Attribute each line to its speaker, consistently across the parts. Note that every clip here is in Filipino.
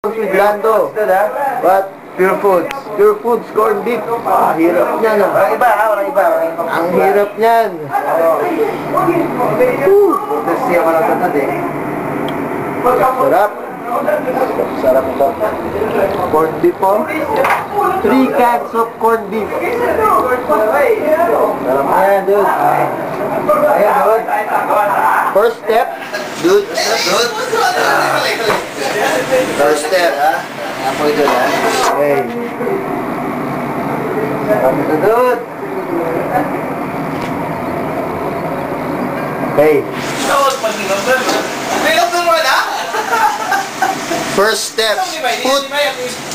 Speaker 1: With Lando. What? Pure Foods. Pure Foods corned beef. Hirap niyan.
Speaker 2: Walang iba ha, walang iba.
Speaker 1: Ang hirap niyan.
Speaker 2: Tapos siya walang tatad eh.
Speaker 1: Sarap. Sarap ito. Corned beef po. 3 cans of corned beef. Sarap na yan, dude.
Speaker 2: Ayan, dude.
Speaker 1: First step, dude. First step, ha?
Speaker 2: Apo ito ha.
Speaker 1: Okay.
Speaker 2: Sarap ito, dude.
Speaker 1: Okay. First step, put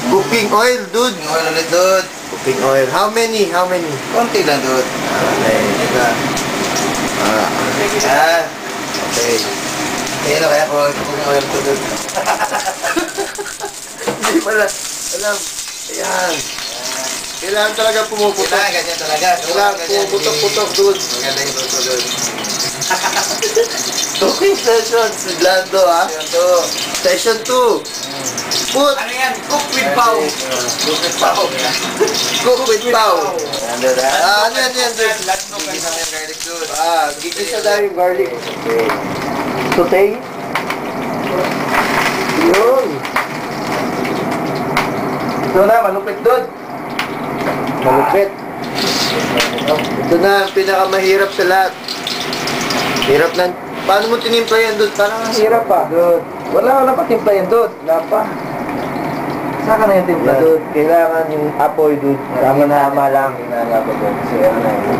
Speaker 1: cooking oil, dude.
Speaker 2: Oil ulit, dude.
Speaker 1: Cooking oil. How many? How many?
Speaker 2: Konti lang, dude.
Speaker 1: Okay.
Speaker 2: Diba? Yan.
Speaker 1: Okay.
Speaker 2: Ayan o, kaya ko kung oil to, dude.
Speaker 1: Hindi pala. Alam. Ayan. Kailangan talaga pumuputok.
Speaker 2: Kailangan ganyan talaga.
Speaker 1: Kailangan pumuputok-putok, dude.
Speaker 2: Maganda yung luto, dude.
Speaker 1: Cooking session. Si Lando, ha?
Speaker 2: Ayan to.
Speaker 1: Session 2. Put.
Speaker 2: Ano yan? Cook with pau. Cook with pau.
Speaker 1: Cook with pau.
Speaker 2: Ayan, dude, ha?
Speaker 1: Ano yan, dude?
Speaker 2: Gigisa mo yung garlic, dude.
Speaker 1: Gigisa tayo yung garlic. Okay. Saute. Yun.
Speaker 2: Ito na, malupit, dude.
Speaker 1: Malupit. Ito na ang pinakamahirap sa lahat. Hirap na. Paano mo tinimpla yan, dude? Parang ang hirap pa.
Speaker 2: Dude. Wala pa timpla yan, dude. Wala pa. Saka na yung timpla, dude.
Speaker 1: Kailangan yung apoy, dude. Tama-tama lang.
Speaker 2: Hinala ko, dude. Kasi ano na yun.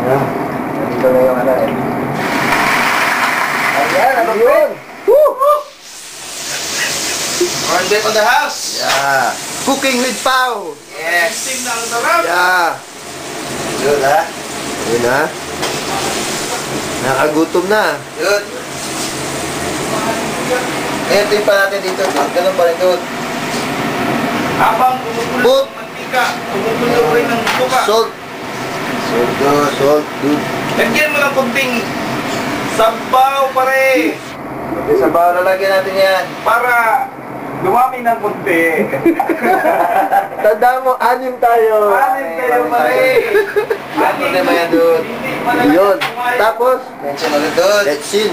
Speaker 2: Nandito na yung ano eh. Ayan, ano yun?
Speaker 1: Woo!
Speaker 2: Corn beef on the house.
Speaker 1: Yeah. Cooking with Pao.
Speaker 2: Yes. Team na ang sarap.
Speaker 1: Yeah.
Speaker 2: Dude, ha?
Speaker 1: Yun ha. Nakagutom na.
Speaker 2: Dude. Ayan, timpa natin dito, dude. Ganun pa rin, dude.
Speaker 3: Habang kumukulo
Speaker 1: Put.
Speaker 3: ng mantika, kumukulo rin ng suka.
Speaker 1: Salt.
Speaker 2: Salt, dude.
Speaker 1: Salt, dude.
Speaker 3: Lagyan mo ng kunting sabaw pare
Speaker 2: Okay, sa bawal lalagyan natin yan.
Speaker 3: para dumami ng kunti.
Speaker 1: Tanda mo, anim tayo.
Speaker 3: Anin kayo pare.
Speaker 2: Yan, problema yan, dude.
Speaker 3: Hindi pala
Speaker 1: Yun. Tapos,
Speaker 2: Tension ulit, dude.
Speaker 1: let's in.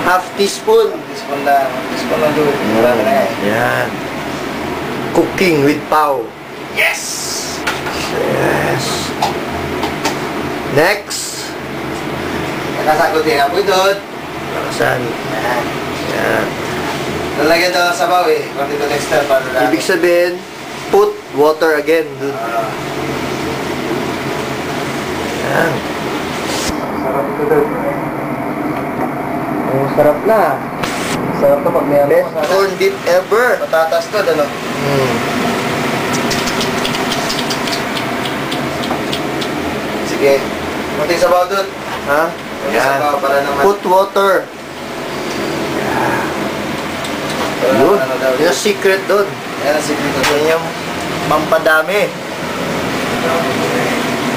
Speaker 1: Half teaspoon.
Speaker 2: Teaspoon lang. Teaspoon lang, dude. Marami na yan.
Speaker 1: Yan. Cooking with Pao.
Speaker 3: Yes!
Speaker 1: Yes. Next.
Speaker 2: Nakasagot yung apoy, dude.
Speaker 1: Saan?
Speaker 2: Yan.
Speaker 1: Yan.
Speaker 2: Lalagyan daw ng sabaw eh. Konti to next time para lang.
Speaker 1: Ibig sabihin, put water again, dude. Yan.
Speaker 2: Sarap ito, dude.
Speaker 1: Ang sarap na.
Speaker 2: Sarap to pag may ano.
Speaker 1: Best corned beef ever.
Speaker 2: Patatas to, ano? Sige. Konti sabaw, dude.
Speaker 1: Ha?
Speaker 2: Konti
Speaker 1: Yan.
Speaker 2: sabaw para naman.
Speaker 1: Put water.
Speaker 2: Para
Speaker 1: Yun.
Speaker 2: naman ano daw.
Speaker 1: Yung secret doon.
Speaker 2: Yan ang secret to,
Speaker 1: Yan
Speaker 2: dude.
Speaker 1: yung pampadami.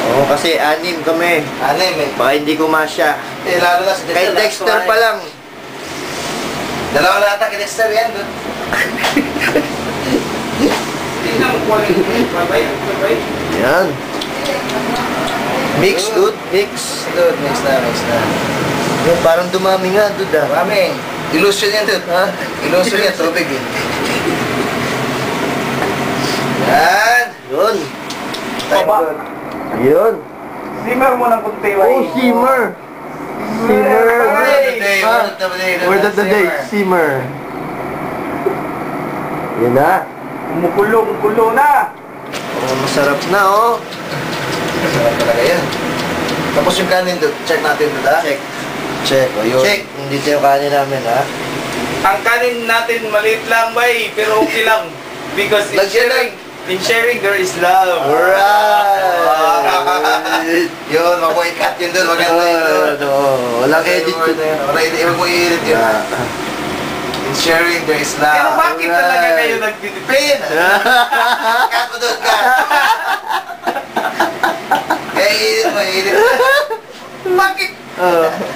Speaker 1: Oo, kasi anim kami.
Speaker 2: Anim eh.
Speaker 1: Baka hindi kumasya.
Speaker 2: Eh, lalo na si Dexter.
Speaker 1: Kay Dexter pa lang.
Speaker 2: Dalawa na ata kay Dexter yan, dude.
Speaker 3: Tingnan mo quality. Babay.
Speaker 1: Yan. Mix, dude. Mix.
Speaker 2: Dude, mix na, mix na.
Speaker 1: Yung parang dumami nga, dude ah.
Speaker 2: Marami. Illusion yan, dude.
Speaker 1: Ha?
Speaker 2: Illusion yan, tubig eh. Yan.
Speaker 1: Yun.
Speaker 2: Time,
Speaker 3: Baba.
Speaker 2: dude.
Speaker 1: Yun.
Speaker 3: Simmer mo ng kunti.
Speaker 1: Oh, simmer. Simmer.
Speaker 2: Word of the day,
Speaker 1: Ah,
Speaker 2: word of the day.
Speaker 1: Word of the day, simmer. Yun na.
Speaker 3: Kumukulo na.
Speaker 1: Oh, masarap na, oh.
Speaker 2: Sarap talaga yan. Tapos yung kanin, dude. Check natin, dude, ha?
Speaker 1: Check. Check.
Speaker 2: O, yun.
Speaker 1: Check. Dito yung kanin namin, ha?
Speaker 3: Ang kanin natin maliit lang bay, pero okay lang. Because in sharing there is love.
Speaker 1: Alright.
Speaker 2: Yun, wag mo i-cut yun, dude. Maganda yun, dude.
Speaker 1: Walang edit
Speaker 2: Word na
Speaker 1: yun.
Speaker 2: yun. Wag mo i-edit yun.
Speaker 1: Ah.
Speaker 2: In sharing, there is love.
Speaker 3: Pero bakit talaga
Speaker 1: Alright.
Speaker 3: kayo nagtitipid?
Speaker 2: Cut mo, dude, cut. Kaya i-edit mo, i-edit.
Speaker 3: Bakit?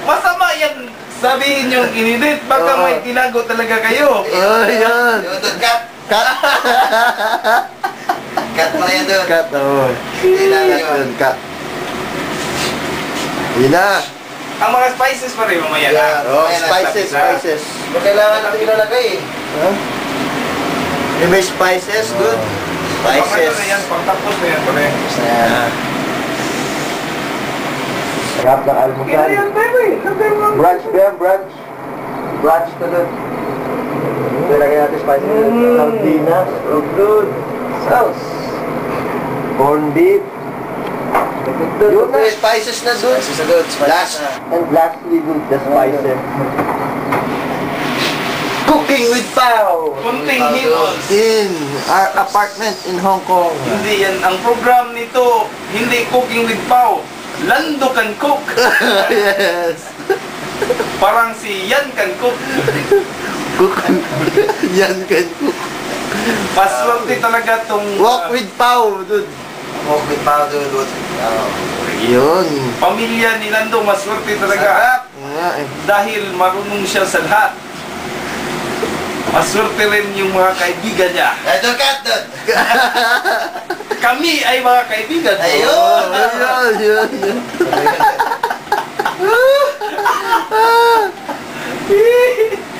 Speaker 3: Masama yan sabihin yung inedit. Baka may tinago talaga kayo.
Speaker 1: Oh, yan.
Speaker 2: Yun, dude, cut.
Speaker 1: Cut.
Speaker 2: Cut mo na yan doon.
Speaker 1: Cut, oh.
Speaker 2: Hindi namin
Speaker 1: Cut
Speaker 2: yun.
Speaker 1: yun, cut. Yun na.
Speaker 3: Ang mga spices pa rin mamaya
Speaker 2: Yeah.
Speaker 3: na.
Speaker 1: Oh,
Speaker 2: Ayan na,
Speaker 1: spices,
Speaker 3: tapos na.
Speaker 1: spices.
Speaker 2: Kung kailangan natin ilalagay eh.
Speaker 1: Huh? May spices, good.
Speaker 3: Pang ano
Speaker 1: Spices.
Speaker 3: na yan, pagtapos na yan pare.
Speaker 1: Ayan.
Speaker 2: Sarap ng almusal.
Speaker 3: Kaya yan, bebe. Lagay mo.
Speaker 2: Brunch ba yan? Brunch? Brunch ka doon. Ilagay natin spices. Sardinas. Oh, good. Sauce. Corned beef.
Speaker 1: Yun na, spices na dun.
Speaker 2: Spices na doon.
Speaker 1: Last. And lastly, good, the spices. Cooking with Pao.
Speaker 3: Kunting himos.
Speaker 1: In our apartment in Hong Kong.
Speaker 3: Hindi yan. Ang program nito, hindi cooking with Pao. Lando can cook.
Speaker 1: Yes.
Speaker 3: Parang si Yan can cook.
Speaker 1: Cook. Yan kan cook.
Speaker 3: Paswerte talaga tong
Speaker 1: Walk with Pao, dude.
Speaker 2: Walk with powder doon.
Speaker 1: Yun.
Speaker 3: pamilya ni Lando. Maswerte talaga.
Speaker 2: Sarap.
Speaker 1: Nga eh.
Speaker 3: Dahil marunong siya sa lahat. Maswerte rin yung mga kaibigan niya.
Speaker 2: Ito cut doon.
Speaker 3: Kami ay mga kaibigan.
Speaker 2: Ayun.
Speaker 1: Oh, yun.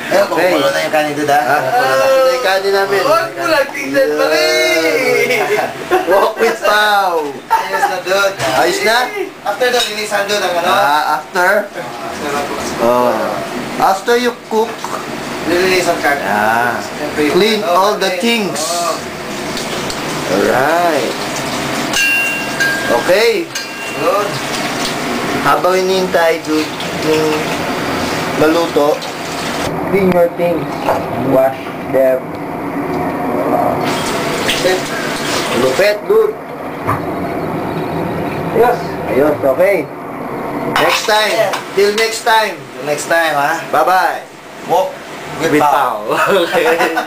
Speaker 2: Ayun, kumukulo na yung kanin doon ha.
Speaker 1: Ito yung kanin namin.
Speaker 3: Huwag mo lang tingnan pa rin.
Speaker 1: Walk with Pao.
Speaker 2: Ayos na doon.
Speaker 1: Ayos na?
Speaker 2: After doon, linisan doon ang ano.
Speaker 1: After? Oh. After you cook,
Speaker 2: Lilinisan ka. Siyempre yung
Speaker 1: clean
Speaker 2: ano,
Speaker 1: all the
Speaker 2: okay.
Speaker 1: things.
Speaker 2: Oo.
Speaker 1: Alright. Okay.
Speaker 2: Good.
Speaker 1: Habang hinihintay, dude, yung maluto, clean your things. Wash them. Lupet, dude.
Speaker 2: Yes.
Speaker 1: Ayos, okay. Next time. Till next time.
Speaker 2: Till next time ha.
Speaker 1: Bye-bye.
Speaker 2: Walk with
Speaker 1: With
Speaker 2: power.
Speaker 1: Pao. Okay.